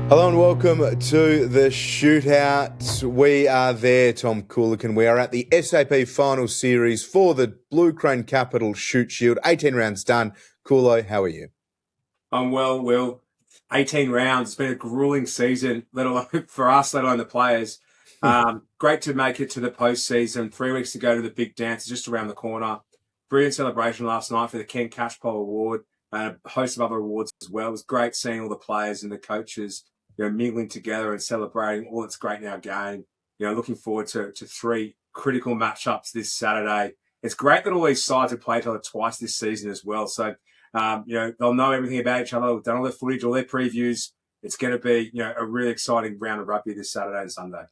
Hello and welcome to the Shootout. We are there, Tom Coolican. We are at the SAP Finals Series for the Blue Crane Capital Shute Shield. 18 rounds done. Coolo, how are you? I'm well, Will. 18 rounds. It's been a grueling season, let alone for us, let alone the players. Great to make it to the postseason. 3 weeks to go to the big dance, just around the corner. Brilliant celebration last night for the Ken Catchpole Award and a host of other awards as well. It was great seeing all the players and the coaches, mingling together and celebrating all that's great in our game. Looking forward to three critical matchups this Saturday. It's great that all these sides have played each other twice this season as well. So, they'll know everything about each other. We've done all their footage, all their previews. It's going to be, a really exciting round of rugby this Saturday and Sunday.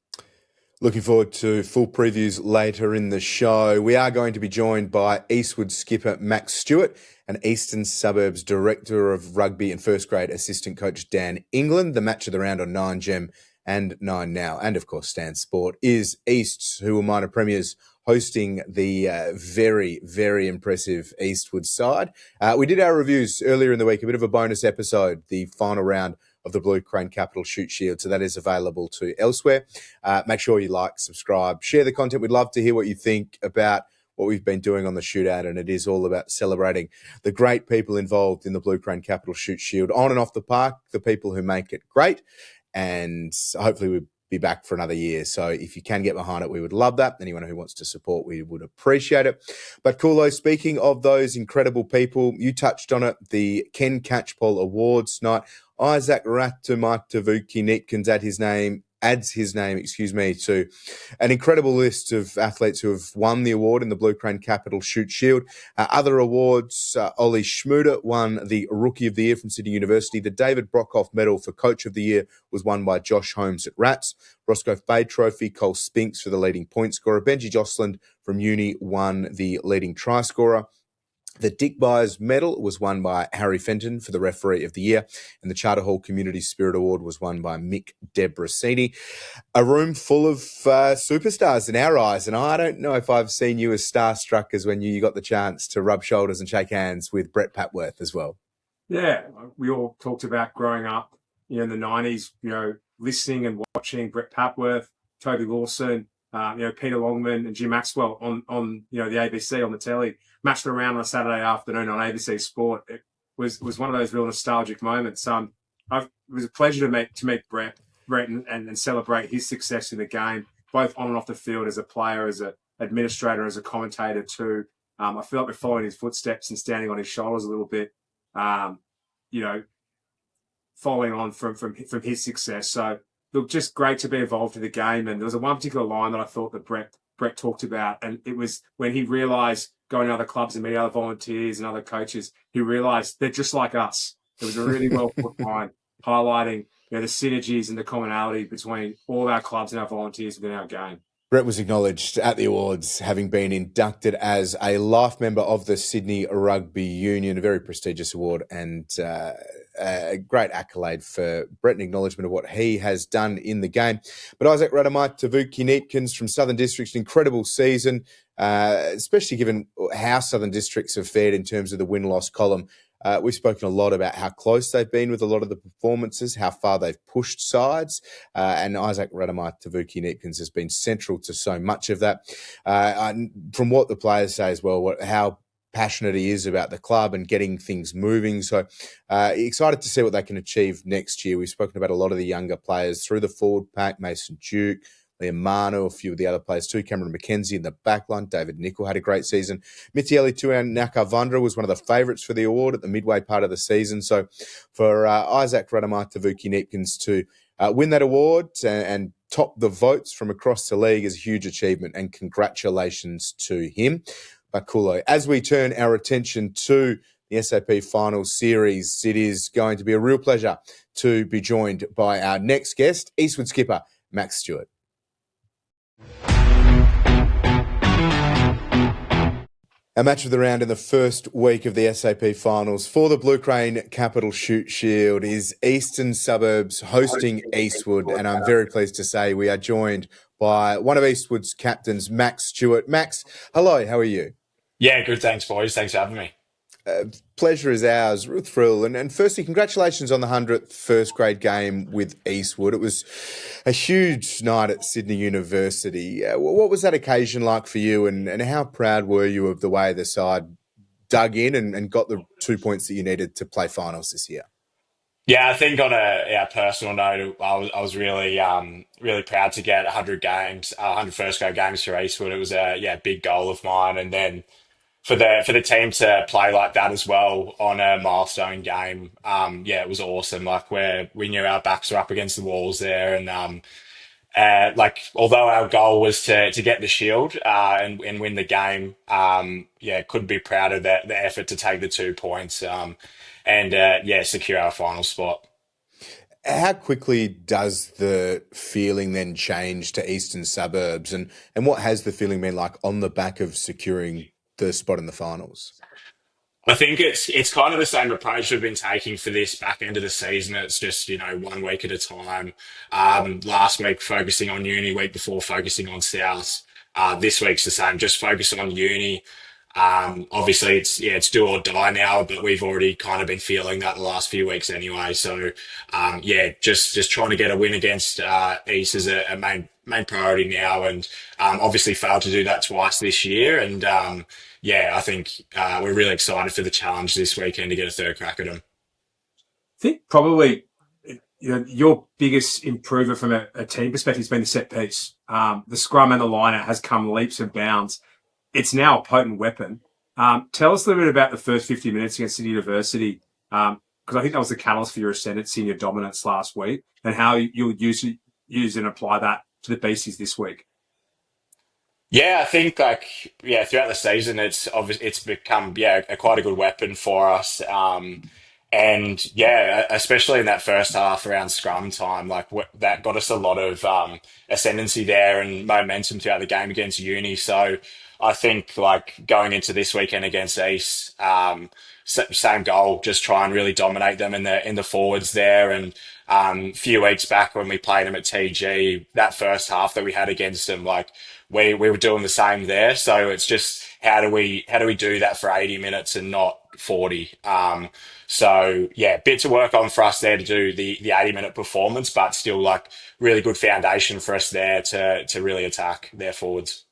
Looking forward to full previews later in the show. We are going to be joined by Eastwood skipper Max Stewart and Eastern Suburbs Director of Rugby and First Grade Assistant Coach Dan England. The match of the round on 9Gem and 9Now. And, of course, Stan Sport is Easts, who were minor premiers, hosting the very, very impressive Eastwood side. We did our reviews earlier in the week, a bit of a bonus episode, the final round of the Blue Crane Capital Shute Shield. So that is available to elsewhere. Make sure you like, subscribe, share the content. We'd love to hear what you think about what we've been doing on the shootout. And it is all about celebrating the great people involved in the Blue Crane Capital Shute Shield on and off the park, the people who make it great. And hopefully we'll be back for another year. So if you can get behind it, we would love that. Anyone who wants to support, we would appreciate it. But Coolo, speaking of those incredible people, you touched on it, the Ken Catchpole Awards night. Isaac Ratumaitavuki-Kneepkens adds his name to an incredible list of athletes who have won the award in the Blue Crane Capital Shute Shield. Other awards, Ollie Schmuder won the Rookie of the Year from Sydney University. The David Brockhoff Medal for Coach of the Year was won by Josh Holmes at Rats. Roscoe Fay Trophy, Cole Spinks for the leading point scorer. Benji Jocelyn from Uni won the leading try scorer. The Dick Byers Medal was won by Harry Fenton for the Referee of the Year, and the Charter Hall Community Spirit Award was won by Mick Debrasini. A room full of superstars in our eyes, and I don't know if I've seen you as starstruck as when you got the chance to rub shoulders and shake hands with Brett Papworth as well. Yeah, we all talked about growing up, in the 90s, listening and watching Brett Papworth, Toby Lawson, Peter Longman and Jim Maxwell on the ABC on the telly, matched around on a Saturday afternoon on ABC Sport. It was one of those real nostalgic moments. It was a pleasure to meet Brett and celebrate his success in the game, both on and off the field, as a player, as an administrator, as a commentator too. I feel like we're following his footsteps and standing on his shoulders a little bit, following on from his success. So, look, just great to be involved in the game. And there was one particular line that I thought that Brett talked about, and it was when he realised, going to other clubs and meeting other volunteers and other coaches, he realised they're just like us. It was a really well put line, highlighting the synergies and the commonality between all our clubs and our volunteers within our game. Brett was acknowledged at the awards, having been inducted as a life member of the Sydney Rugby Union, a very prestigious award and a great accolade for Brett, an acknowledgement of what he has done in the game. But Isaac Ratumaitavuki-Kneepkens from Southern Districts, an incredible season, especially given how Southern Districts have fared in terms of the win-loss column. We've spoken a lot about how close they've been with a lot of the performances, how far they've pushed sides, and Isaac Ratumaitavuki-Kneepkens has been central to so much of that. From what the players say as well, how passionate he is about the club and getting things moving. So excited to see what they can achieve next year. We've spoken about a lot of the younger players through the forward pack, Mason Duke, Liam Manu, a few of the other players too, Cameron McKenzie in the backline. David Nicol had a great season. Mitieli Tuanakavundra was one of the favourites for the award at the midway part of the season. So for Isaac Ratumaitavuki-Kneepkens to win that award and top the votes from across the league is a huge achievement, and congratulations to him. But Coolo, as we turn our attention to the SAP Finals Series, it is going to be a real pleasure to be joined by our next guest, Eastwood skipper Max Stewart. Our match of the round in the first week of the SAP Finals for the Blue Crane Capital Shute Shield is Eastern Suburbs hosting Eastwood, and I'm very pleased to say we are joined by one of Eastwood's captains, Max Stewart. Max, hello, how are you? Yeah, good. Thanks, boys. Thanks for having me. Pleasure is ours. Real thrill. And firstly, congratulations on the 100th first grade game with Eastwood. It was a huge night at Sydney University. What was that occasion like for you, and how proud were you of the way the side dug in and got the 2 points that you needed to play finals this year? Yeah, I think on a personal note, I was really really proud to get 100 games, 100 first grade games for Eastwood. It was a big goal of mine, and then for the team to play like that as well on a milestone game, it was awesome. Like where we knew our backs were up against the walls there, and like although our goal was to get the shield and win the game, couldn't be proud of the effort to take the 2 points and secure our final spot. How quickly does the feeling then change to Eastern Suburbs, and what has the feeling been like on the back of securing the spot in the finals? I think it's kind of the same approach we've been taking for this back end of the season. It's just, 1 week at a time. Last week focusing on uni, week before focusing on South. This week's the same, just focus on uni. Obviously it's do or die now, but we've already kind of been feeling that the last few weeks anyway. So, just trying to get a win against East is a main priority now, and obviously failed to do that twice this year. And I think we're really excited for the challenge this weekend to get a third crack at them. I think probably your biggest improver from a team perspective has been the set piece. The scrum and the liner has come leaps and bounds. It's now a potent weapon. Tell us a little bit about the first 50 minutes against Sydney University, because I think that was the catalyst for your ascendancy and your dominance last week, and how you'll use and apply that to the Beasties this week. Yeah, I think throughout the season it's become quite a good weapon for us. And especially in that first half around scrum time, that got us a lot of ascendancy there and momentum throughout the game against Uni. So I think going into this weekend against East, same goal, just try and really dominate them in the forwards there. And a few weeks back when we played them at TG, that first half that we had against them, we were doing the same there. So it's just how do we do that for 80 minutes and not 40? Bit to work on for us there to do the 80-minute performance, but still really good foundation for us there to really attack their forwards.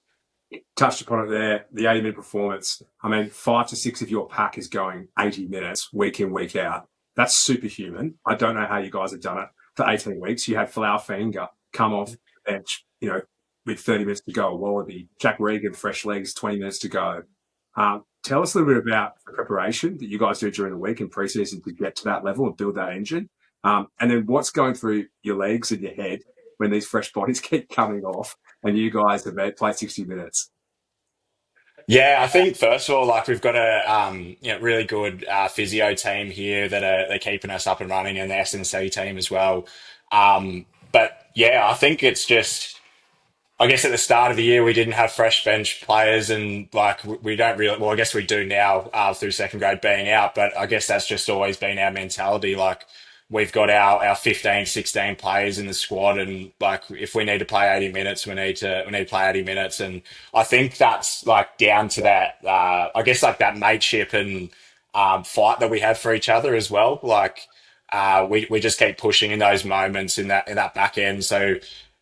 Touched upon it there, the 80-minute performance. I mean, 5 to 6 of your pack is going 80 minutes week in, week out. That's superhuman. I don't know how you guys have done it for 18 weeks. You had Flower Finger come off the bench, with 30 minutes to go. Wallaby, Jack Regan, fresh legs, 20 minutes to go. Tell us a little bit about the preparation that you guys do during the week in preseason to get to that level and build that engine. And then what's going through your legs and your head when these fresh bodies keep coming off and you guys have played 60 minutes? Yeah, I think first of all, we've got a really good physio team here that they're keeping us up and running, and the S&C team as well. But yeah, I think it's just, I guess at the start of the year we didn't have fresh bench players, and we don't really. Well, I guess we do now through second grade being out, but I guess that's just always been our mentality. We've got our 15, 16 players in the squad, and if we need to play 80 minutes, we need to play 80 minutes, and I think that's down to that. I guess that mateship and fight that we have for each other as well. We just keep pushing in those moments in that back end. So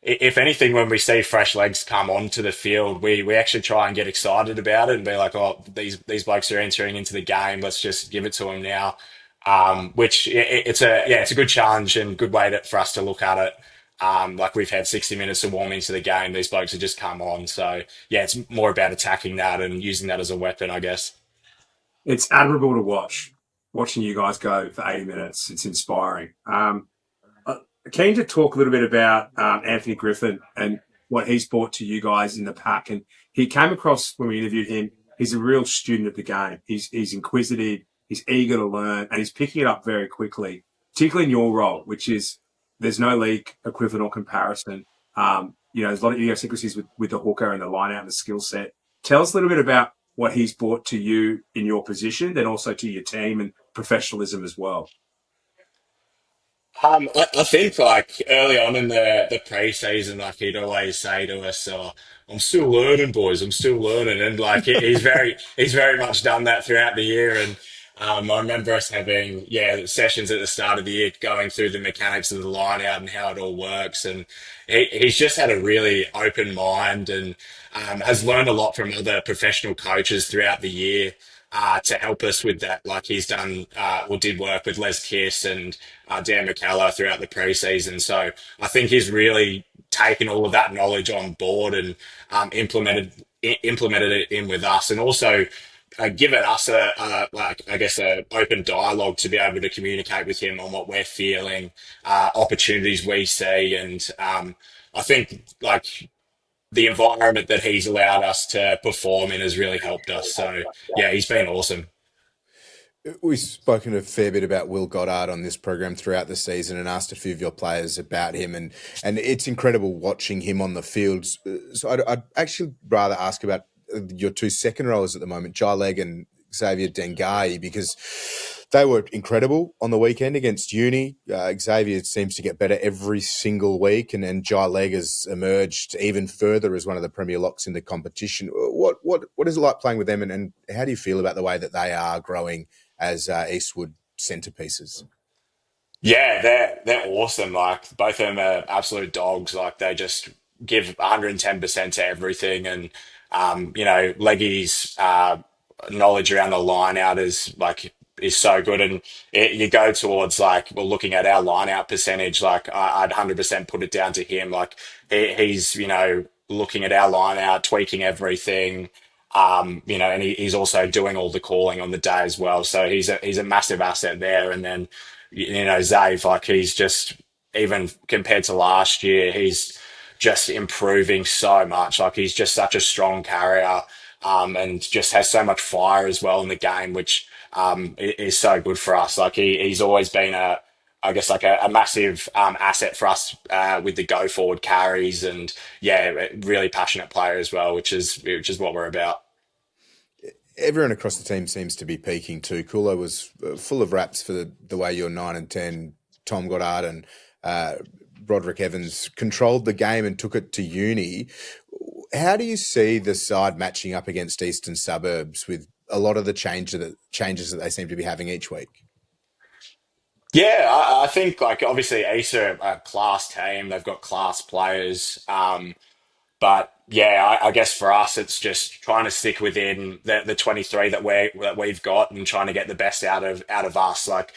if anything, when we see fresh legs come onto the field, we actually try and get excited about it and be like, oh, these blokes are entering into the game. Let's just give it to them now. Which it's a good challenge and good way for us to look at it. We've had 60 minutes to warm into the game. These blokes have just come on. So yeah, it's more about attacking that and using that as a weapon, I guess. It's admirable to watching you guys go for 80 minutes. It's inspiring. Keen to talk a little bit about Anthony Griffin and what he's brought to you guys in the pack. And he came across when we interviewed him. He's a real student of the game. He's inquisitive. He's eager to learn, and he's picking it up very quickly, particularly in your role, which is there's no league equivalent or comparison. There's a lot of idiosyncrasies with the hooker and the line out and the skill set. Tell us a little bit about what he's brought to you in your position, then also to your team and professionalism as well. I think early on in the pre-season, he'd always say to us, "Oh, I'm still learning, boys. I'm still learning," and he's very much done that throughout the year. And I remember us having, sessions at the start of the year going through the mechanics of the line out and how it all works. And he's just had a really open mind and has learned a lot from other professional coaches throughout the year to help us with that. Like he's done, or did work with Les Kiss and Dan McKellar throughout the preseason. So I think he's really taken all of that knowledge on board and implemented it in with us, and also given us I guess a open dialogue to be able to communicate with him on what we're feeling, opportunities we see, and I think like the environment that he's allowed us to perform in has really helped us. So yeah, he's been awesome. We've spoken a fair bit about Will Goddard on this program throughout the season and asked a few of your players about him, and it's incredible watching him on the field. So I'd actually rather ask about your two second rowers at the moment, Jai Leg and Xavier Dengai, because they were incredible on the weekend against Uni. Xavier seems to get better every single week, and Jai Leg has emerged even further as one of the premier locks in the competition. What is it like playing with them, and how do you feel about the way that they are growing as Eastwood centerpieces? Yeah, they're awesome. Like both of them are absolute dogs. Like they just give 110% to everything, and Leggy's knowledge around the line out is so good. And you go towards like, well, looking at our line out percentage, like I'd 100% put it down to him. Like he's looking at our line out, tweaking everything. And he's also doing all the calling on the day as well. So he's a massive asset there. And then Zave, like he's just, even compared to last year, he's just improving so much. Like he's just such a strong carrier, and just has so much fire as well in the game, which is so good for us. Like he's always been I guess like a massive asset for us with the go forward carries, and yeah, really passionate player as well, which is what we're about. Everyone across the team seems to be peaking too. Kulo was full of raps for the way your 9 and 10, Tom Goddard and Broderick Evans controlled the game and took it to Uni. How do you see the side matching up against Eastern Suburbs with a lot of the changes that they seem to be having each week? Yeah, I think like obviously Ace are a class team. They've got class players. But yeah, I guess for us, it's just trying to stick within the 23 that we've got and trying to get the best out of us. Like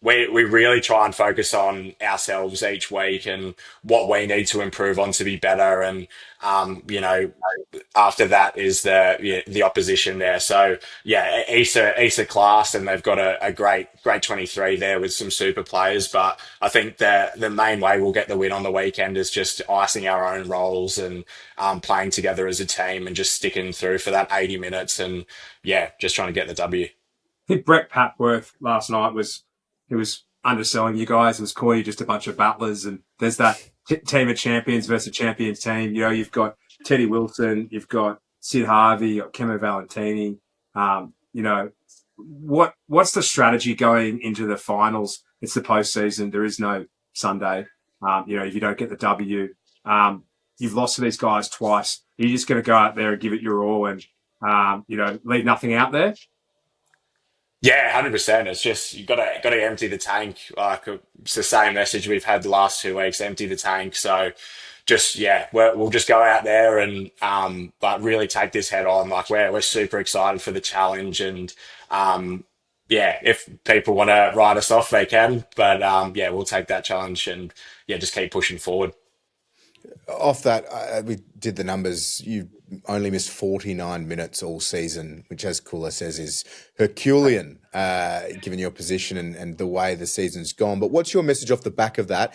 we really try and focus on ourselves each week and what we need to improve on to be better. And after that is the opposition there. So yeah, East are class, and they've got a great 23 there with some super players. But I think the main way we'll get the win on the weekend is just icing our own roles and playing together as a team and just sticking through for that 80 minutes, and yeah, just trying to get the W. I think Brett Papworth last night was underselling you guys, was calling you just a bunch of butlers. And there's that team of champions versus champions team. You've got Teddy Wilson, you've got Sid Harvey, you've got Kemo Valentini. What's the strategy going into the finals? It's the postseason. There is no Sunday. If you don't get the W, you've lost to these guys twice. You're just going to go out there and give it your all and, leave nothing out there. Yeah, 100%. It's just you got to empty the tank. Like it's the same message we've had the last 2 weeks. Empty the tank. So just yeah, we'll just go out there and but really take this head on. Like we're super excited for the challenge, and yeah, if people want to write us off, they can. But yeah, we'll take that challenge and yeah, just keep pushing forward. Off that, we did the numbers. You only missed 49 minutes all season, which, as Kula says, is Herculean, given your position and the way the season's gone. But what's your message off the back of that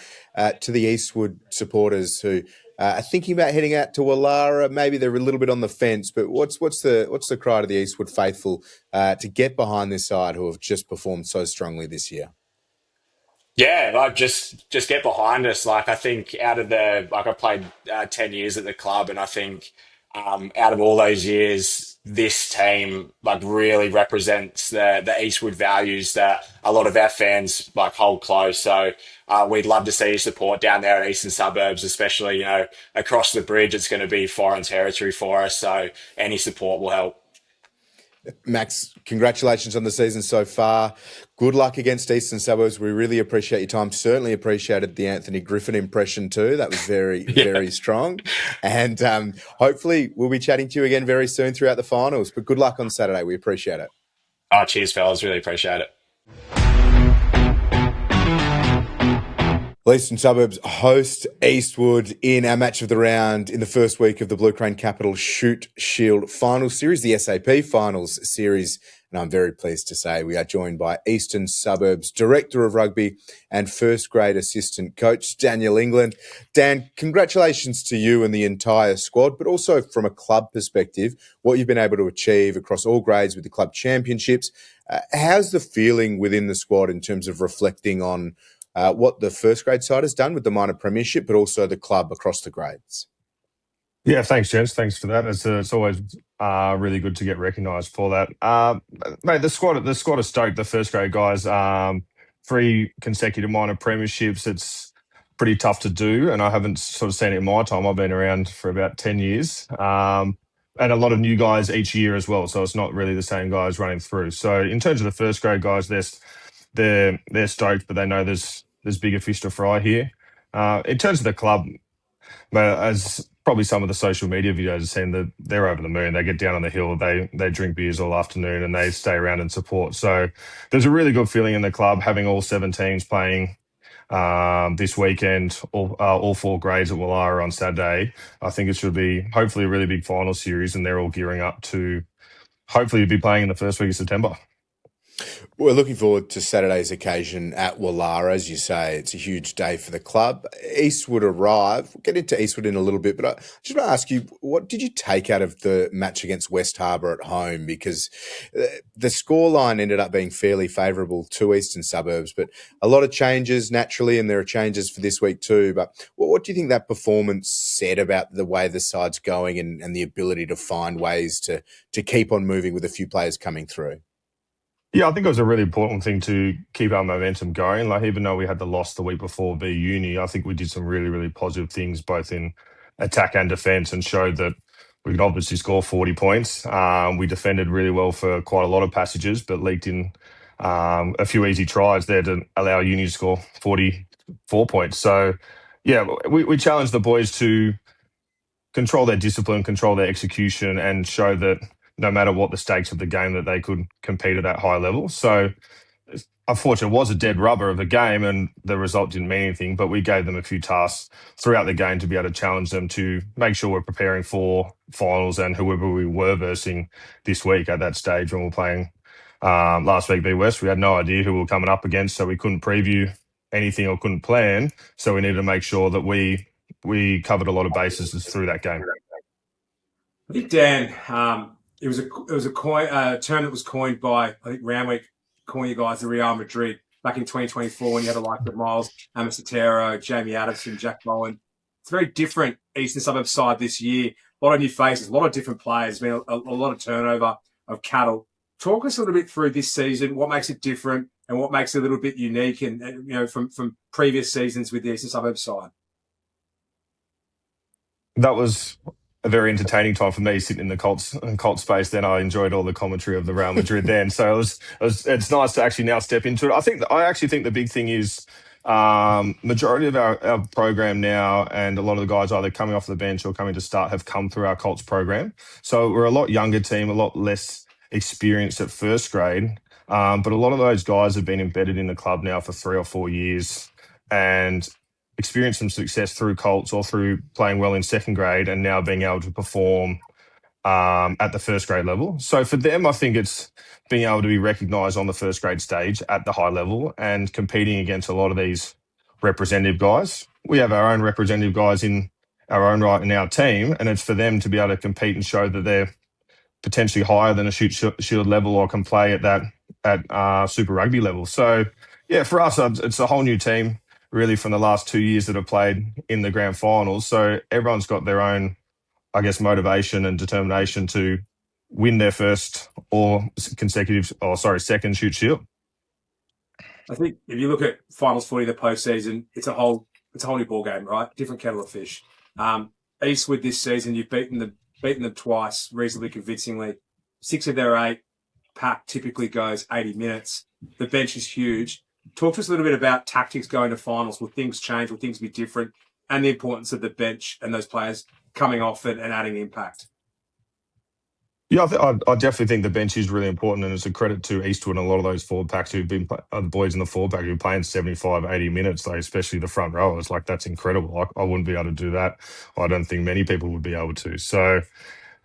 to the Eastwood supporters who are thinking about heading out to Woollahra? Maybe they're a little bit on the fence, but what's the cry to the Eastwood faithful to get behind this side who have just performed so strongly this year? Yeah, like just get behind us. Like I think I played 10 years at the club, and I think out of all those years, this team like really represents the Eastwood values that a lot of our fans like hold close. So we'd love to see your support down there at Eastern Suburbs, especially across the bridge. It's going to be foreign territory for us, so any support will help. Max, congratulations on the season so far. Good luck against Eastern Suburbs. We really appreciate your time. Certainly appreciated the Anthony Griffin impression too. That was very, Yeah. very strong. And hopefully we'll be chatting to you again very soon throughout the finals. But good luck on Saturday. We appreciate it. Oh, cheers, fellas. Really appreciate it. Eastern Suburbs host Eastwood in our match of the round in the first week of the Blue Crane Capital Shute Shield Finals Series, the SAP Finals Series. And I'm very pleased to say we are joined by Eastern Suburbs Director of Rugby and first grade assistant coach, Daniel England. Dan, congratulations to you and the entire squad, but also from a club perspective, what you've been able to achieve across all grades with the club championships. How's the feeling within the squad in terms of reflecting on what the first grade side has done with the minor premiership, but also the club across the grades? Yeah, thanks, gents. Thanks for that. It's always really good to get recognised for that. Mate, the squad are stoked. The first grade guys, 3 consecutive minor premierships. It's pretty tough to do, and I haven't sort of seen it in my time. I've been around for about 10 years, and a lot of new guys each year as well. So it's not really the same guys running through. So in terms of the first grade guys, they're stoked, but they know there's bigger fish to fry here. In terms of the club, but as probably some of the social media videos have seen, that they're over the moon. They get down on the hill, they drink beers all afternoon, and they stay around and support. So there's a really good feeling in the club having all 7 teams playing this weekend, all 4 grades at Woollahra on Saturday. I think it should be hopefully a really big final series, and they're all gearing up to hopefully be playing in the first week of September. We're looking forward to Saturday's occasion at Woollahra. As you say, it's a huge day for the club. Eastwood arrive. We'll get into Eastwood in a little bit, but I just want to ask you, what did you take out of the match against West Harbour at home? Because the scoreline ended up being fairly favourable to Eastern Suburbs, but a lot of changes naturally, and there are changes for this week too. But what do you think that performance said about the way the side's going and the ability to find ways to keep on moving with a few players coming through? Yeah, I think it was a really important thing to keep our momentum going. Like, even though we had the loss the week before v Uni, I think we did some really, really positive things both in attack and defence, and showed that we could obviously score 40 points. We defended really well for quite a lot of passages, but leaked in a few easy tries there to allow Uni to score 44 points. So, yeah, we challenged the boys to control their discipline, control their execution, and show that no matter what the stakes of the game, that they could compete at that high level. So unfortunately, it was a dead rubber of a game and the result didn't mean anything, but we gave them a few tasks throughout the game to be able to challenge them to make sure we're preparing for finals and whoever we were versing this week at that stage when we were playing last week v West. We had no idea who we were coming up against, so we couldn't preview anything or couldn't plan. So we needed to make sure that we covered a lot of bases through that game. I think, Dan, it was a term that was coined by, I think, Randwick, calling you guys the Real Madrid back in 2024 when you had a like of Miles Amasotero, Jamie Addison, Jack Bowen. It's a very different Eastern Suburbs side this year. A lot of new faces, a lot of different players, been a lot of turnover of cattle. Talk us a little bit through this season, what makes it different and what makes it a little bit unique and from previous seasons with the Eastern Suburbs side. That was a very entertaining time for me sitting in the Colts space. Then I enjoyed all the commentary of the Real Madrid then. So it's nice to actually now step into it. I actually think the big thing is majority of our program now, and a lot of the guys either coming off the bench or coming to start, have come through our Colts program. So we're a lot younger team, a lot less experienced at first grade. But a lot of those guys have been embedded in the club now for 3 or 4 years and experienced some success through Colts or through playing well in second grade, and now being able to perform at the first grade level. So for them, I think it's being able to be recognised on the first grade stage at the high level and competing against a lot of these representative guys. We have our own representative guys in our own right in our team, and it's for them to be able to compete and show that they're potentially higher than a Shute Shield level or can play at that Super Rugby level. So yeah, for us, it's a whole new team really from the last 2 years that have played in the grand finals. So everyone's got their own, I guess, motivation and determination to win their first or second Shute Shield. I think if you look at finals footy, the postseason, it's a whole new ball game, right? Different kettle of fish. Eastwood this season, you've beaten them twice reasonably convincingly. 6 of their 8 pack typically goes 80 minutes. The bench is huge. Talk to us a little bit about tactics going to finals. Will things change? Will things be different? And the importance of the bench and those players coming off and adding impact. Yeah, I definitely think the bench is really important, and it's a credit to Eastwood and a lot of those forward packs who've been the boys in the forward pack who are playing 75, 80 minutes, like, especially the front rowers. Like, that's incredible. I wouldn't be able to do that. I don't think many people would be able to. So,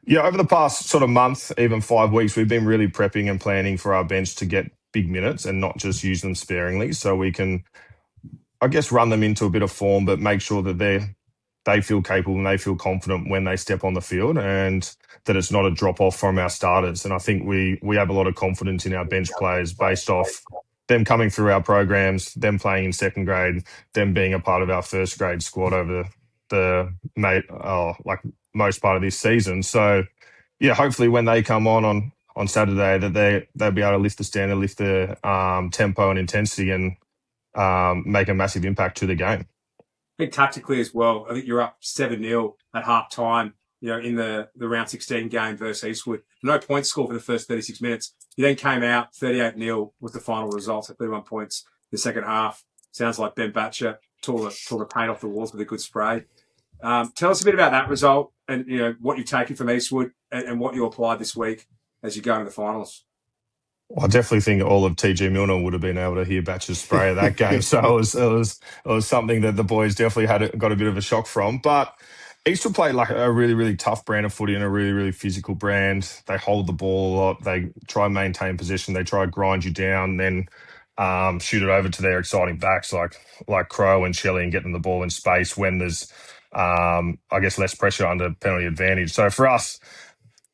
yeah, over the past sort of month, even 5 weeks, we've been really prepping and planning for our bench to get big minutes and not just use them sparingly, so we can, I guess, run them into a bit of form, but make sure that they feel capable and they feel confident when they step on the field, and that it's not a drop off from our starters. And I think we have a lot of confidence in our bench players based off them coming through our programs, them playing in second grade, them being a part of our first grade squad over like most part of this season. So yeah, hopefully when they come on Saturday, that they'll be able to lift the standard, lift the tempo and intensity, and make a massive impact to the game. I think tactically as well, I think you're up 7-0 at half time, in the round 16 game versus Eastwood. No points scored for the first 36 minutes. You then came out 38-0 with the final result at 31 points the second half. Sounds like Ben Batcher tore the paint off the walls with a good spray. Tell us a bit about that result and what you've taken from Eastwood and what you applied this week as you go into the finals. Well, I definitely think all of TG Milner would have been able to hear Batch's spray of that game. So it was something that the boys definitely got a bit of a shock from. But Eastwood played like a really, really tough brand of footy and a really, really physical brand. They hold the ball a lot. They try and maintain possession. They try to grind you down, then shoot it over to their exciting backs like Crow and Shelley, and get them the ball in space when there's, I guess, less pressure under penalty advantage. So for us,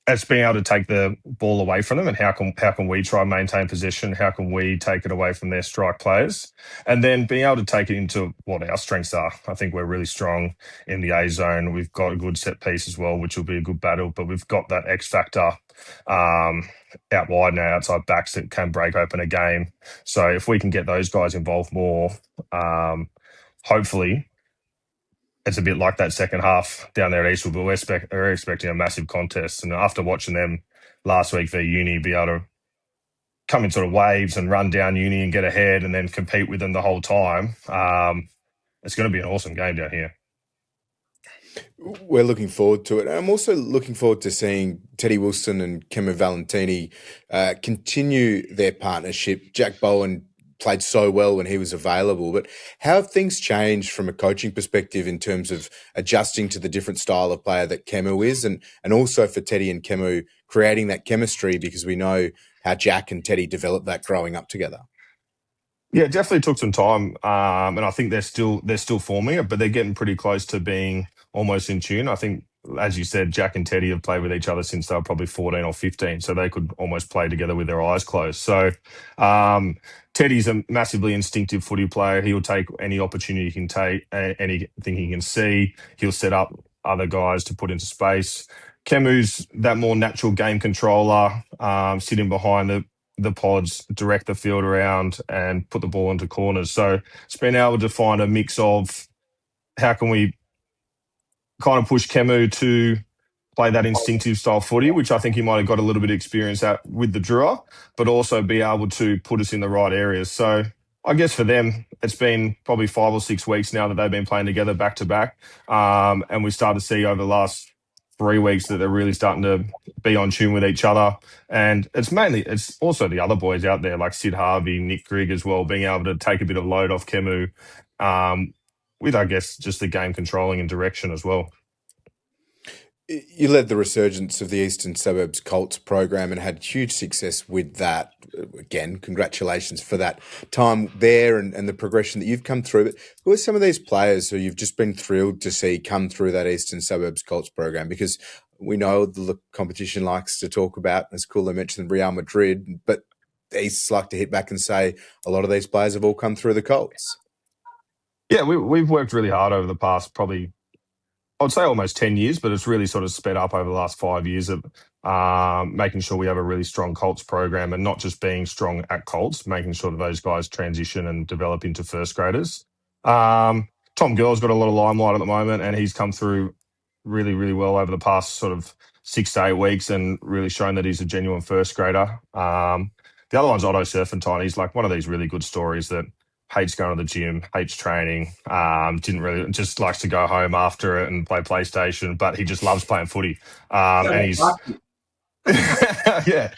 it's being able to take the ball away from them, and how can we try and maintain possession? How can we take it away from their strike players? And then being able to take it into what our strengths are. I think we're really strong in the A zone. We've got a good set piece as well, which will be a good battle, but we've got that X factor out wide and our outside backs that can break open a game. So if we can get those guys involved more, hopefully it's a bit like that second half down there at Eastwood, but we're expecting a massive contest. And after watching them last week for Uni be able to come in sort of waves and run down Uni and get ahead and then compete with them the whole time, it's going to be an awesome game down here. We're looking forward to it. I'm also looking forward to seeing Teddy Wilson and Kemo Valentini continue their partnership. Jack Bowen played so well when he was available, but how have things changed from a coaching perspective in terms of adjusting to the different style of player that Kemu is, and also for Teddy and Kemu creating that chemistry, because we know how Jack and Teddy developed that growing up together? Yeah, it definitely took some time, and I think they're still forming it, but they're getting pretty close to being almost in tune. I think, as you said, Jack and Teddy have played with each other since they were probably 14 or 15, so they could almost play together with their eyes closed. So Teddy's a massively instinctive footy player. He'll take any opportunity he can take, anything he can see. He'll set up other guys to put into space. Kemu's that more natural game controller, sitting behind the pods, direct the field around and put the ball into corners. So it's been able to find a mix of how can we kind of push Kemu to play that instinctive style footy, which I think he might have got a little bit of experience at with the Drua, but also be able to put us in the right areas. So I guess for them, it's been probably 5 or 6 weeks now that they've been playing together back to back. And we start to see over the last 3 weeks that they're really starting to be on tune with each other. And it's also the other boys out there like Sid Harvey, Nick Grigg as well, being able to take a bit of load off Kemu, with, I guess, just the game controlling and direction as well. You led the resurgence of the Eastern Suburbs Colts program and had huge success with that. Again, congratulations for that time there and the progression that you've come through. But who are some of these players who you've just been thrilled to see come through that Eastern Suburbs Colts program? Because we know the competition likes to talk about, as Cooler mentioned, Real Madrid, but the Easts like to hit back and say a lot of these players have all come through the Colts. Yeah, we've worked really hard over the past probably, I'd say almost 10 years, but it's really sort of sped up over the last 5 years of making sure we have a really strong Colts program, and not just being strong at Colts, making sure that those guys transition and develop into first graders. Tom Gurl's got a lot of limelight at the moment, and he's come through really, really well over the past sort of 6 to 8 weeks and really shown that he's a genuine first grader. The other one's Otto Serpentine. He's like one of these really good stories that hates going to the gym, hates training, didn't really, just likes to go home after it and play PlayStation, but he just loves playing footy. And he's, yeah.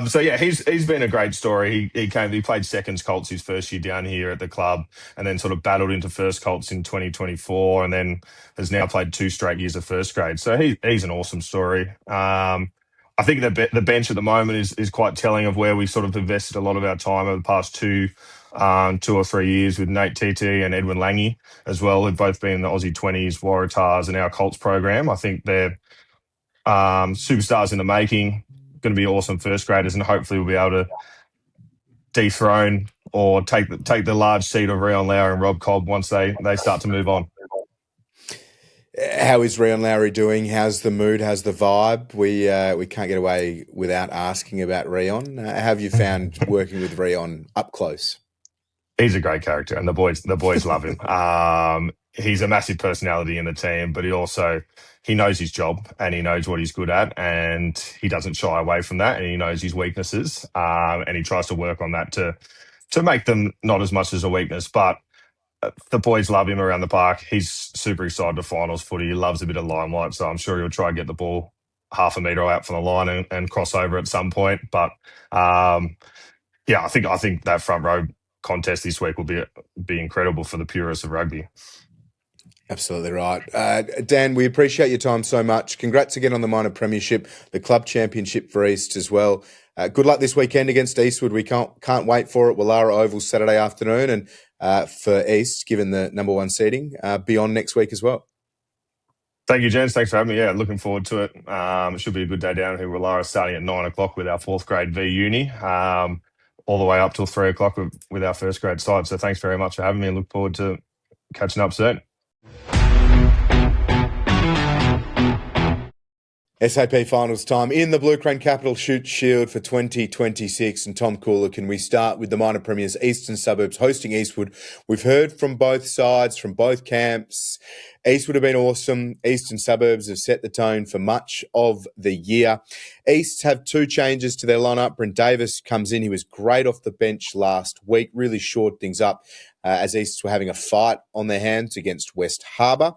So yeah, he's been a great story. He played seconds Colts his first year down here at the club, and then sort of battled into first Colts in 2024, and then has now played 2 straight years of first grade. So he's an awesome story. I think the bench at the moment is quite telling of where we sort of invested a lot of our time over the past 2 or 3 years with Nate Titi and Edwin Lange as well, who've both been in the Aussie 20s, Waratahs, and our Colts program. I think they're superstars in the making, going to be awesome first graders, and hopefully we'll be able to dethrone or take the large seat of Rion Lowry and Rob Cobb once they start to move on. How is Rion Lowry doing? How's the mood? How's the vibe? We can't get away without asking about Rion. How have you found working with Rion up close? He's a great character, and the boys love him. He's a massive personality in the team, but he knows his job and he knows what he's good at, and he doesn't shy away from that, and he knows his weaknesses, and he tries to work on that to make them not as much as a weakness. But the boys love him around the park. He's super excited to finals footy. He loves a bit of limelight, so I'm sure he'll try and get the ball half a metre out from the line and cross over at some point. But yeah, I think that front row contest this week will be incredible for the purists of rugby. Absolutely right. Dan, we appreciate your time so much. Congrats again on the minor premiership, the club championship for East as well. Good luck this weekend against Eastwood. We can't wait for it. Woollahra Oval Saturday afternoon, and for East, given the number 1 seeding, beyond next week as well. Thank you, gents. Thanks for having me. Yeah, looking forward to it. It should be a good day down here. Woollahra starting at 9 o'clock with our 4th grade V Uni, all the way up till 3 o'clock with our first grade side. So thanks very much for having me, and look forward to catching up soon. SAP Finals time in the Blue Crane Capital Shute Shield for 2026, and Tom Coolican. We start with the minor premiers, Eastern Suburbs hosting Eastwood. We've heard from both sides, from both camps. Eastwood have been awesome. Eastern Suburbs have set the tone for much of the year. East have 2 changes to their lineup. Brent Davies comes in. He was great off the bench last week, really shored things up as East were having a fight on their hands against West Harbour.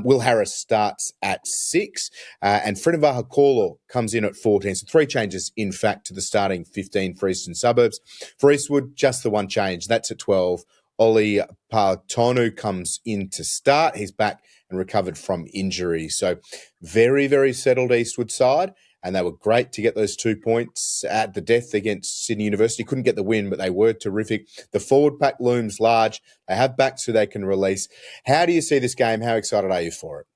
Will Harris starts at 6, and Frenivaha Kolo comes in at 14. So 3 changes, in fact, to the starting 15 for Eastern Suburbs. For Eastwood, just the 1 change. That's at 12. Ollie Pautonu comes in to start. He's back and recovered from injury. So very, very settled Eastwood side, and they were great to get those 2 points at the death against Sydney University. Couldn't get the win, but they were terrific. The forward pack looms large. They have backs who they can release. How do you see this game? How excited are you for it?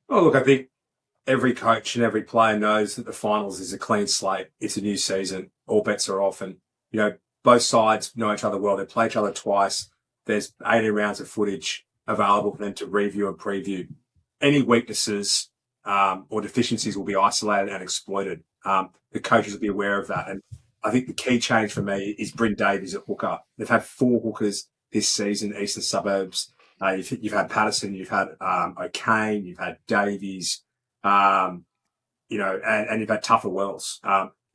Oh, look, I think every coach and every player knows that the finals is a clean slate. It's a new season. All bets are off, and, both sides know each other well. They play each other twice. There's 18 rounds of footage available for them to review and preview. Any weaknesses or deficiencies will be isolated and exploited. The coaches will be aware of that. And I think the key change for me is Brent Davies at hooker. They've had 4 hookers this season, Eastern Suburbs. You've had Patterson, you've had O'Kane, you've had Davies, and you've had Tougher Wells.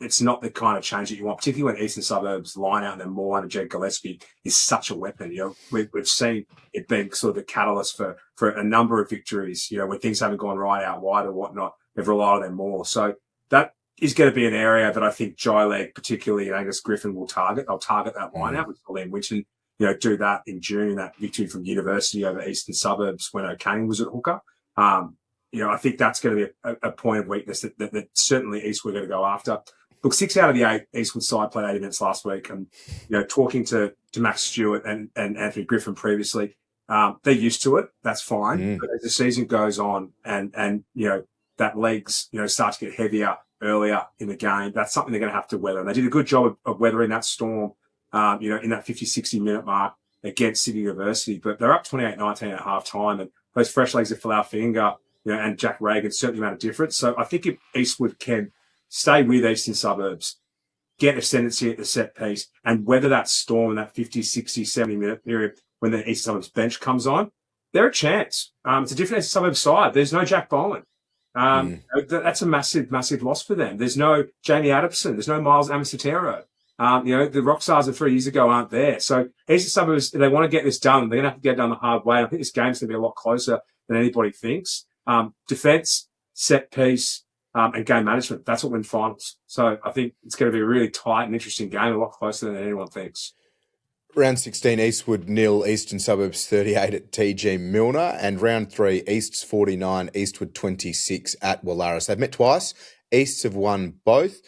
It's not the kind of change that you want, particularly when Eastern Suburbs line out and then Moore and Jed Gillespie is such a weapon. We've seen it being sort of the catalyst for a number of victories, when things haven't gone right out wide or whatnot. They've relied on them more. So that is going to be an area that I think Jai Leg, particularly, and Angus Griffin will target. They'll target that line out. We saw Liam Winton, do that in June, that victory from University over Eastern Suburbs when O'Kane was at hooker. I think that's going to be a point of weakness that certainly East were going to go after. Look, 6 out of the 8 Eastwood side played 80 minutes last week, and talking to Max Stewart and Anthony Griffin previously, they're used to it. That's fine. But as the season goes on, and that legs start to get heavier earlier in the game, that's something they're going to have to weather. And they did a good job of weathering that storm, in that 50-60 minute mark against Sydney University. But they're up 28-19 at half time, and those fresh legs of Falau and Jack Reagan certainly made a difference. So I think if Eastwood can stay with Eastern Suburbs, get ascendancy at the set piece, and weather that storm in that 50, 60, 70 minute period when the Eastern Suburbs bench comes on, they're a chance. It's a different suburb side. There's no Jack Bowen. That's a massive, massive loss for them. There's no Jamie Adamson. There's no Miles Amasotero. The Rockstars of 3 years ago aren't there. So Eastern Suburbs, if they want to get this done, they're going to have to get it done the hard way. I think this game's going to be a lot closer than anybody thinks. Defence, set piece, and game management. That's what wins finals. So I think it's going to be a really tight and interesting game, a lot closer than anyone thinks. Round 16, Eastwood 0, Eastern Suburbs 38 at TG Milner. And round 3, Easts 49, Eastwood 26 at Woollahra. So they've met twice. Easts have won both.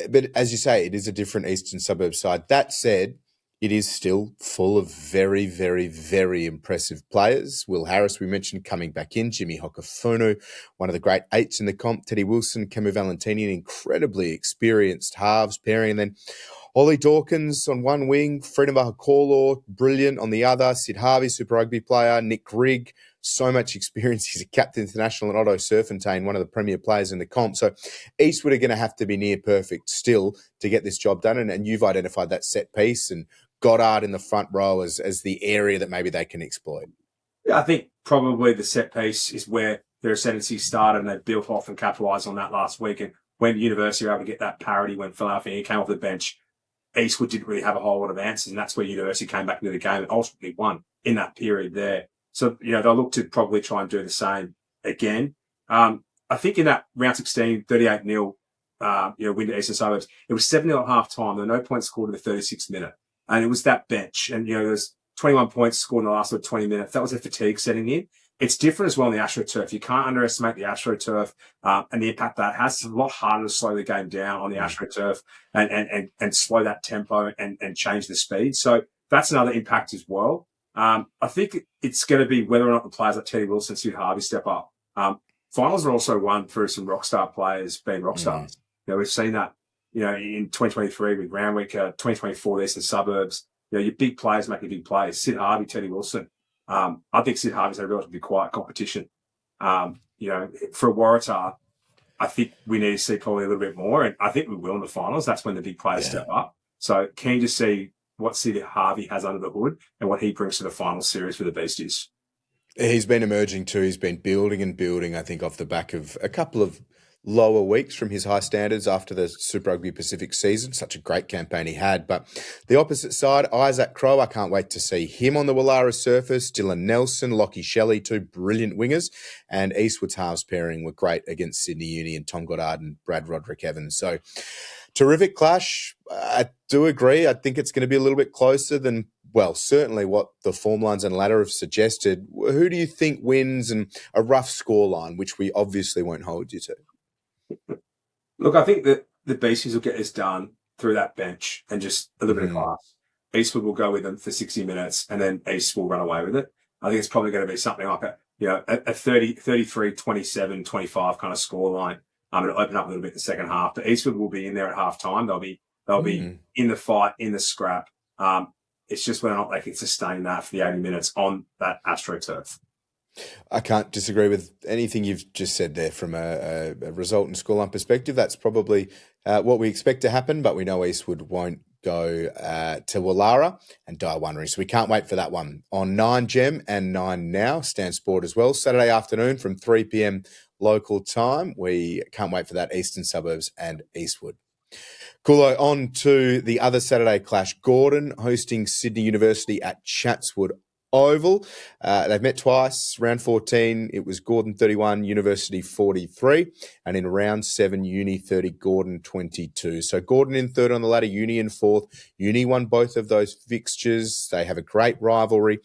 But as you say, it is a different Eastern Suburbs side. That said, it is still full of very, very, very impressive players. Will Harris, we mentioned, coming back in. Jimmy Hokafunu, one of the great eights in the comp. Teddy Wilson, Camu Valentini, an incredibly experienced halves pairing. And then Ollie Dawkins on one wing, Freedom Bahakolo, brilliant on the other, Sid Harvey, Super Rugby player, Nick Grigg, so much experience. He's a captain international, and Otto Serfontaine, one of the premier players in the comp. So Eastwood are going to have to be near perfect still to get this job done. And you've identified that set piece and Goddard in the front row as the area that maybe they can exploit. Yeah, I think probably the set piece is where their ascendancy started, and they built off and capitalised on that last week. And when University were able to get that parity when Philadelphia came off the bench, Eastwood didn't really have a whole lot of answers, and that's where University came back into the game and ultimately won in that period there. So, they'll look to probably try and do the same again. I think in that round 16, 38-0, win to Eastern Suburbs, it was 7-0 at half time. There were no points scored in the 36th minute. And it was that bench. And, there's 21 points scored in the last 20 minutes. That was a fatigue setting in. It's different as well on the AstroTurf. You can't underestimate the AstroTurf and the impact that has. It's a lot harder to slow the game down on the AstroTurf and slow that tempo and change the speed. So that's another impact as well. I think it's going to be whether or not the players like Teddy Wilson and Sid Harvey step up. Finals are also won through some rockstar players being rockstars. We've seen that, in 2023 with Randwick, 2024 Eastern Suburbs. Your big players making big plays. Sid Harvey, Teddy Wilson. I think Sid Harvey's a relatively quiet competition. For Waratah, I think we need to see probably a little bit more, and I think we will in the finals. That's when the big players step up. So keen to see what Sid Harvey has under the hood and what he brings to the final series for the Beasties. He's been emerging too. He's been building and building, I think, off the back of a couple of lower weeks from his high standards after the Super Rugby Pacific season. Such a great campaign he had. But the opposite side, Isaac Crowe, I can't wait to see him on the Woollahra surface. Dylan Nelson, Lockie Shelley, two brilliant wingers. And Eastwood's halves pairing were great against Sydney Uni and Tom Goddard and Brad Roderick Evans. So terrific clash. I do agree. I think it's going to be a little bit closer than, well, certainly what the form lines and ladder have suggested. Who do you think wins, and a rough scoreline, which we obviously won't hold you to? Look, I think that the Beasties will get this done through that bench and just a little bit of class. Eastwood will go with them for 60 minutes and then East will run away with it. I think it's probably going to be something like a 30, 33, 27, 25 kind of scoreline. It'll open up a little bit in the second half. But Eastwood will be in there at half time. They'll be in the fight, in the scrap. It's just whether or not they can sustain that for the 80 minutes on that AstroTurf. I can't disagree with anything you've just said there from a result and scoreline perspective. That's probably what we expect to happen, but we know Eastwood won't go to Woollahra and die wondering. So we can't wait for that one. On 9Gem and 9 Now, Stan Sport as well. Saturday afternoon from 3 p.m. local time. We can't wait for that, Eastern Suburbs and Eastwood. Coolo, on to the other Saturday clash. Gordon hosting Sydney University at Chatswood Oval. They've met twice. Round 14, it was Gordon 31, University 43. And in round 7, Uni 30, Gordon 22. So Gordon in third on the ladder, Uni in fourth. Uni won both of those fixtures. They have a great rivalry.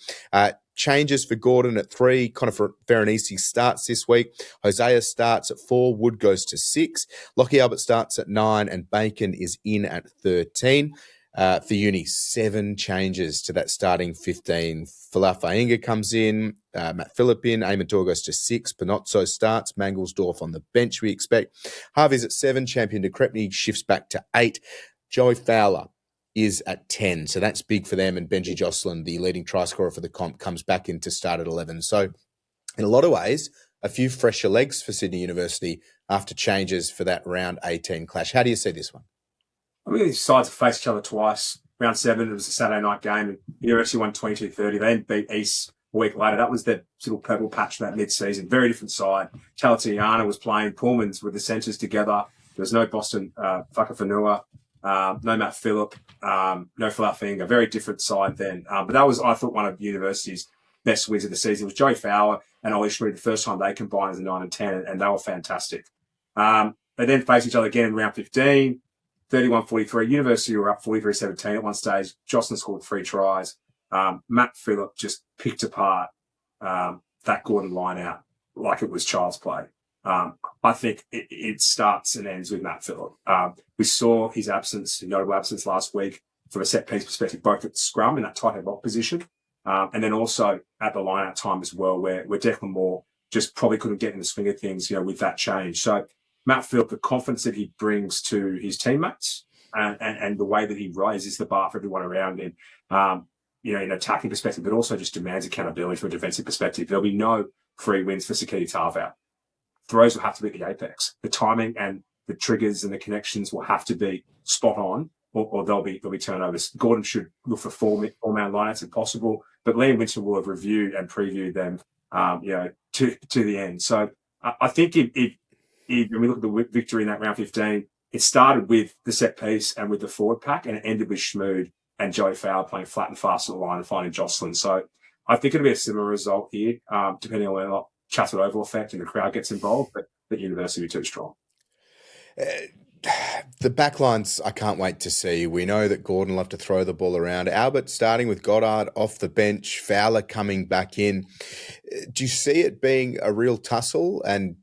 Changes for Gordon at 3. Connor Veronese starts this week. Hosea starts at 4. Wood goes to 6. Lockie Albert starts at 9. And Bacon is in at 13. For Uni, 7 changes to that starting 15. Falafainga comes in, Matt Philippin, Amator goes to 6, Panozzo starts, Mangelsdorf on the bench we expect. Harvey's at 7, Champion de Crepney shifts back to 8. Joey Fowler is at 10, so that's big for them, and Benji Jocelyn, the leading try scorer for the comp, comes back in to start at 11. So in a lot of ways, a few fresher legs for Sydney University after changes for that round 18 clash. How do you see this one? I mean, these sides have faced each other twice. Round 7, it was a Saturday night game, and University won 22-30. They beat East a week later. That was the little purple patch that mid-season. Very different side. Talatiana was playing. Pullmans with the centres together. There was no Boston Whakafanua, no Matt Phillip, no Falafinga. Very different side then. But that was, I thought, one of University's best wins of the season. It was Joey Fowler and Ollie Schmidt the first time they combined as a 9 and 10, and they were fantastic. They then faced each other again in round 15, 31-43. University were up 43-17 at one stage. Jocelyn scored 3 tries. Matt Phillip just picked apart that Gordon line out like it was child's play. I think it starts and ends with Matt Phillip. We saw his notable absence last week from a set piece perspective, both at scrum in that tight head lock position, and then also at the line out time as well, where Declan Moore just probably couldn't get in the swing of things, with that change. So Matt Phillip, the confidence that he brings to his teammates and the way that he raises the bar for everyone around him, in an attacking perspective, but also just demands accountability from a defensive perspective. There'll be no free wins for Sakiti Tarvau. Throws will have to be at the apex. The timing and the triggers and the connections will have to be spot on, or there'll be turnovers. Gordon should look for four-man lineouts if possible, but Liam Winton will have reviewed and previewed them, to the end. So I think if when we look at the victory in that round 15, it started with the set piece and with the forward pack, and it ended with Schmood and Joey Fowler playing flat and fast at the line and finding Jocelyn. So I think it'll be a similar result here, depending on whether Chatswood Oval effect and the crowd gets involved, but the University will be too strong. The backlines, I can't wait to see. We know that Gordon will have to throw the ball around. Albert starting with Goddard off the bench, Fowler coming back in. Do you see it being a real tussle and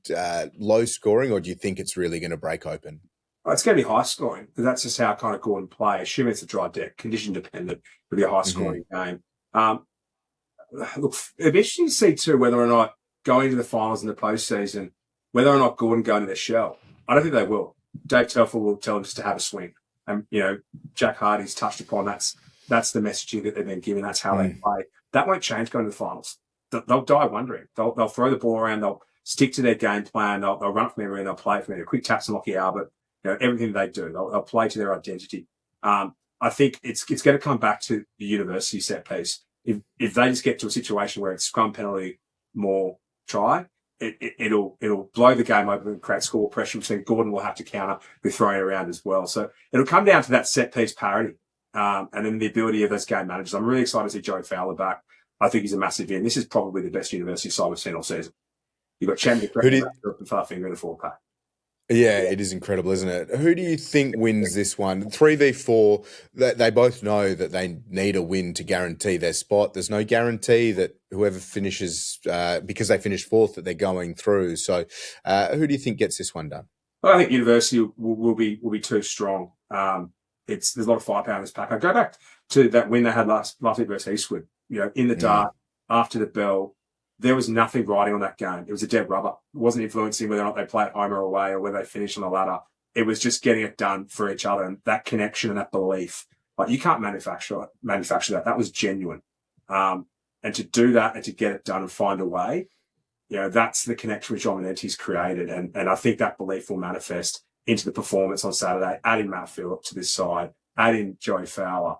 low scoring, or do you think it's really going to break open? It's going to be high scoring, because that's just how kind of Gordon play. Assuming it's a dry deck, condition dependent, it'll be a high scoring game. Look, it'll be interesting to see too whether or not going to the finals in the postseason, whether or not Gordon go into their shell. I don't think they will. Dave Telfer will tell them just to have a swing. And, Jack Hardy's touched upon that's the messaging that they've been given. That's how they play. That won't change going to the finals. They'll die wondering. They'll throw the ball around. They'll stick to their game plan. They'll run it from everywhere. They'll play it from there. Quick taps and Lockie Albert. Everything they do. They'll play to their identity. I think it's going to come back to the University set piece. If they just get to a situation where it's scrum penalty, more try, it'll blow the game open and create score pressure, which then Gordon will have to counter with throwing around as well. So it'll come down to that set piece parity, and then the ability of those game managers. I'm really excited to see Joey Fowler back. I think he's a massive in. This is probably the best University side we've seen all season. You've got Champion and Farfinger in the 4-pack. Yeah, it is incredible, isn't it? Who do you think wins this one? 3v4, they both know that they need a win to guarantee their spot. There's no guarantee that whoever finishes, because they finished 4th, that they're going through. So who do you think gets this one done? Well, I think University will be too strong. There's a lot of firepower in this pack. I go back to that win they had last week versus Eastwood. In the dark, after the bell, there was nothing riding on that game. It was a dead rubber. It wasn't influencing whether or not they play at home or away or whether they finish on the ladder. It was just getting it done for each other, and that connection and that belief. Like, you can't manufacture that. That was genuine. And to do that and to get it done and find a way, that's the connection which Dominante's created. And I think that belief will manifest into the performance on Saturday. Add in Matt Phillip to this side, add in Joey Fowler.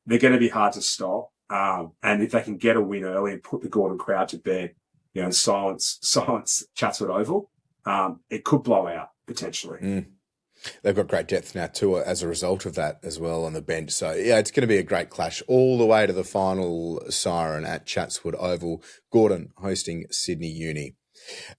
They're going to be hard to stop. And if they can get a win early and put the Gordon crowd to bed, and silence Chatswood Oval, it could blow out potentially. They've got great depth now too as a result of that as well on the bench. So yeah, it's going to be a great clash all the way to the final siren at Chatswood Oval. Gordon hosting Sydney Uni.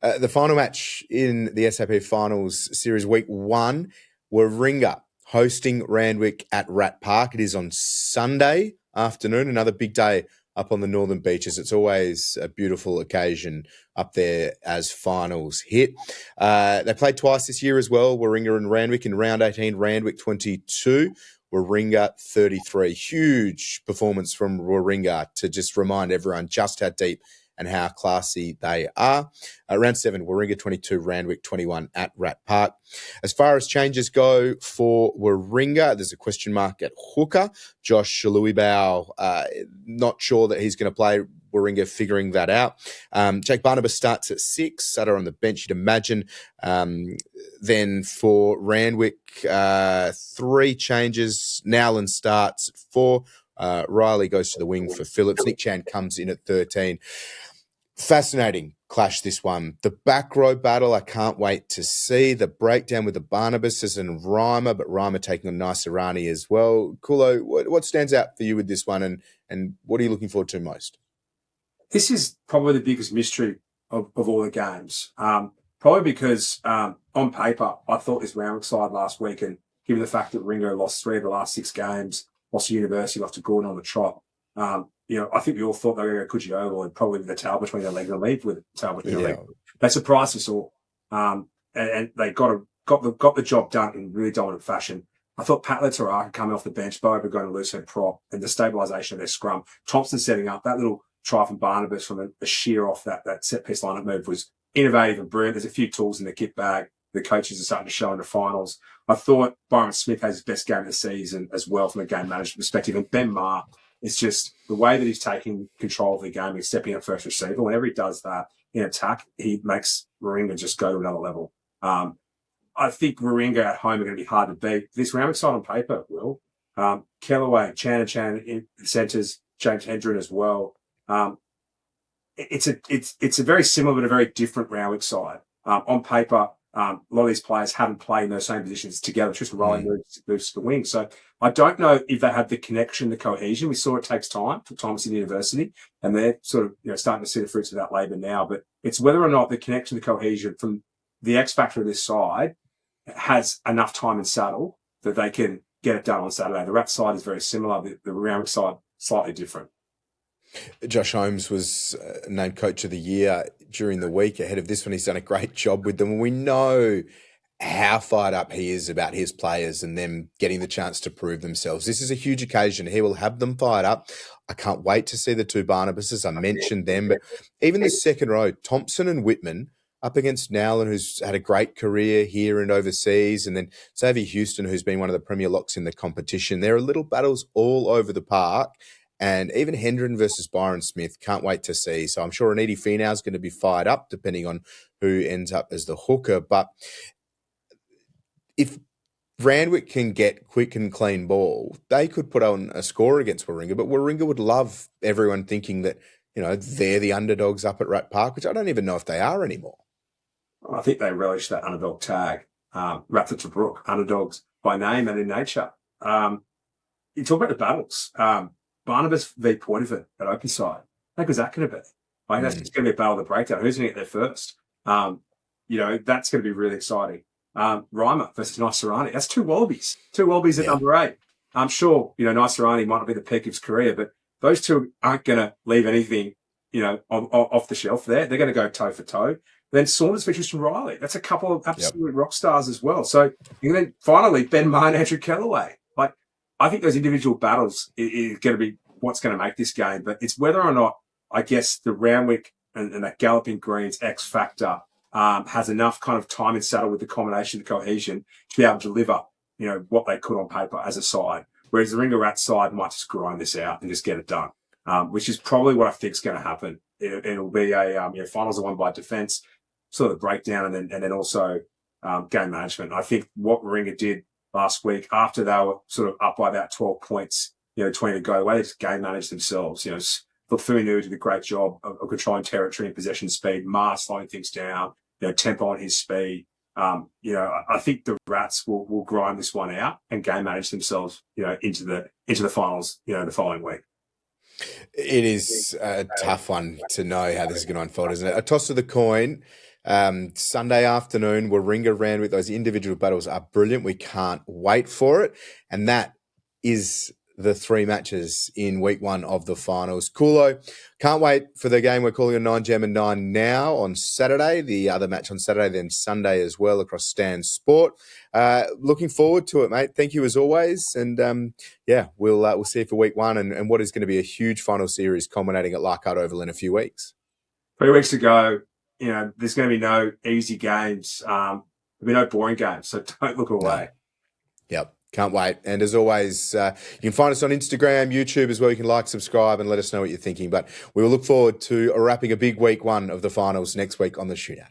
The final match in the SAP Finals Series Week 1, Warringah hosting Randwick at Rat Park. It is on Sunday afternoon, another big day up on the northern beaches. It's always a beautiful occasion up there as finals hit. They played twice this year as well, Warringah and Randwick. In round 18, Randwick 22, Warringah 33. Huge performance from Warringah to just remind everyone just how deep and how classy they are. Round 7, Warringah 22, Randwick 21 at Rat Park. As far as changes go for Warringah, there's a question mark at hooker. Josh Shaluibau, not sure that he's going to play. Warringah figuring that out. Jake Barnabas starts at 6. Sutter on the bench, you'd imagine. Then for Randwick, 3 changes. Nowland starts at 4. Riley goes to the wing for Phillips. Nick Chan comes in at 13. Fascinating clash, this one. The back row battle, I can't wait to see. The breakdown with the Barnabases and Reimer, but Reimer taking on Naisarani as well. Kulo, what stands out for you with this one, and what are you looking forward to most? This is probably the biggest mystery of all the games. Probably because on paper, I thought this Randwick side last week, and given the fact that Ringo lost 3 of the last 6 games, lost to University, lost to Gordon on the trot, I think we all thought they were going to go Coogee and probably the tail between their legs and leave with the tail between their legs. They surprised us all. And they got the job done in really dominant fashion. I thought Pat Letaraka coming off the bench, Bo were going to lose her prop, and the stabilisation of their scrum. Thompson setting up that little try from Barnabas from a sheer off that set piece lineup move was innovative and brilliant. There's a few tools in the kit bag. The coaches are starting to show in the finals. I thought Byron Smith has his best game of the season as well from a game management perspective. And Ben Maher, it's just the way that he's taking control of the game and stepping up first receiver. Whenever he does that in attack, he makes Warringah just go to another level. I think Warringah at home are going to be hard to beat. This Randwick side on paper, Will. Kellaway, Chan in the centres, James Hendren as well. It's a very similar but a very different Randwick side. On paper, a lot of these players haven't played in those same positions together. Tristan Riley moves to the wing. So I don't know if they have the connection, the cohesion. We saw it takes time for Thomas in University, and they're sort of starting to see the fruits of that labour now. But it's whether or not the connection, the cohesion from the X factor of this side has enough time in saddle that they can get it done on Saturday. The Rat side is very similar. The Randwick side slightly different. Josh Holmes was named Coach of the Year during the week ahead of this one. He's done a great job with them. And we know how fired up he is about his players and them getting the chance to prove themselves. This is a huge occasion. He will have them fired up. I can't wait to see the 2 Barnabases. I mentioned them, but even the second row, Thompson and Whitman up against Nowlan, who's had a great career here and overseas, and then Xavier Houston, who's been one of the premier locks in the competition. There are little battles all over the park. And even Hendren versus Byron Smith, can't wait to see. So I'm sure Aniti Finau is going to be fired up, depending on who ends up as the hooker. But if Randwick can get quick and clean ball, they could put on a score against Warringah. But Warringah would love everyone thinking that, they're the underdogs up at Rat Park, which I don't even know if they are anymore. I think they relish that underdog tag. Ratha to Brook, underdogs by name and in nature. You talk about the battles. Barnabas v. Poitevin at open side. How good's that going to be? I think that's going to be a battle of the breakdown. Who's going to get there first? That's going to be really exciting. Reimer versus Naisarani. That's 2 Wallabies. 2 Wallabies at number 8. I'm sure, Naisarani might not be the peak of his career, but those 2 aren't going to leave anything, off the shelf there. They're going to go toe for toe. Then Saunders v. Tristan Riley. That's a couple of absolute rock stars as well. So, and then finally, Ben Maher and Andrew Kellaway. I think those individual battles is going to be what's going to make this game, but it's whether or not, I guess, the Randwick and that Galloping Greens X factor has enough kind of time in saddle with the combination, the cohesion to be able to deliver, what they could on paper as a side. Whereas the Warringah Rat side might just grind this out and just get it done, which is probably what I think is going to happen. It'll be a finals are won by defence, sort of breakdown, and then also game management. I think what Warringah did last week, after they were sort of up by about 12 points, 20 to go, the way they just game managed themselves, Fufunu did a great job of controlling territory and possession speed, Maher slowing things down, tempo on his speed. I think the Rats will grind this one out and game manage themselves, into the finals, the following week. It is a tough one to know how this is going to unfold, isn't it? A toss of the coin. Sunday afternoon, Warringah Randwick. Those individual battles are brilliant. We can't wait for it. And that is the 3 matches in week 1 of the finals. Coolo, can't wait for the game we're calling a 9 and 9 now on Saturday. The other match on Saturday, then Sunday as well across Stan Sport. Looking forward to it, mate. Thank you as always. And we'll see you for week 1 and what is going to be a huge final series culminating at Leichhardt Oval in a few weeks. 3 weeks ago, there's going to be no easy games. There'll be no boring games, so don't look away. Yep, can't wait. And as always, you can find us on Instagram, YouTube as well. You can like, subscribe, and let us know what you're thinking. But we will look forward to wrapping a big week 1 of the finals next week on the Shootout.